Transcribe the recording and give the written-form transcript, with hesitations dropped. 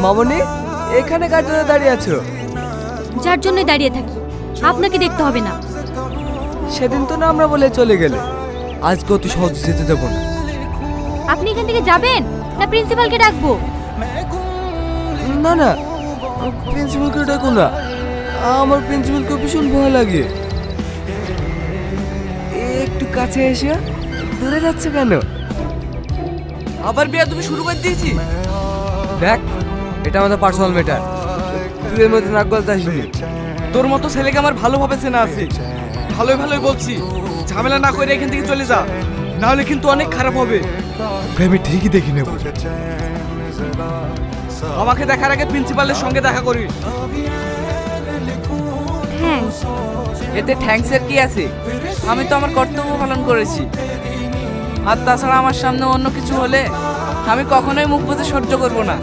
মামনি, এখানে কার জন্য দাঁড়িয়ে আছো? যার জন্যই দাঁড়িয়ে থাকি, আপনাকে দেখতে হবে না। সেদিন তো না আমরা বলে চলে গেলে, আজকে অত সহজে যেতে দেবো না। আপনি এখান থেকে যাবেন না প্রিন্সিপালকে ডাকবো? না না, প্রিন্সিপালকে ডাকো না, আমার প্রিন্সিপালকে ভীষণ ভয় লাগে। একটু কাছে এসে দূরে যাচ্ছে কেন? আবার বিয়া তুমি শুরু করে দিয়েছি। দেখ, এটা আমাদের পার্সোনাল ম্যাটার, তুই এর মধ্যে নাক গলতে আসবি। তোর মতো ছেলেকে আমার ভালোভাবে চেনা আছে, ভালোই ভালোই বলছি, ঝামেলা না করে এখান থেকে চলে যা, না হলে কিন্তু অনেক খারাপ হবে। আমি ঠিকই দেখি নেব। আমাকে দেখার আগে প্রিন্সিপালের সঙ্গে দেখা করিস। থ্যাঙ্কস। এতে থ্যাঙ্কস এর কি আছে? আমি তো আমার কর্তব্য পালন করেছি। আর তাছাড়া আমার সামনে অন্য কিছু হলে আমি কখনোই মুখ বুজে সহ্য করব না।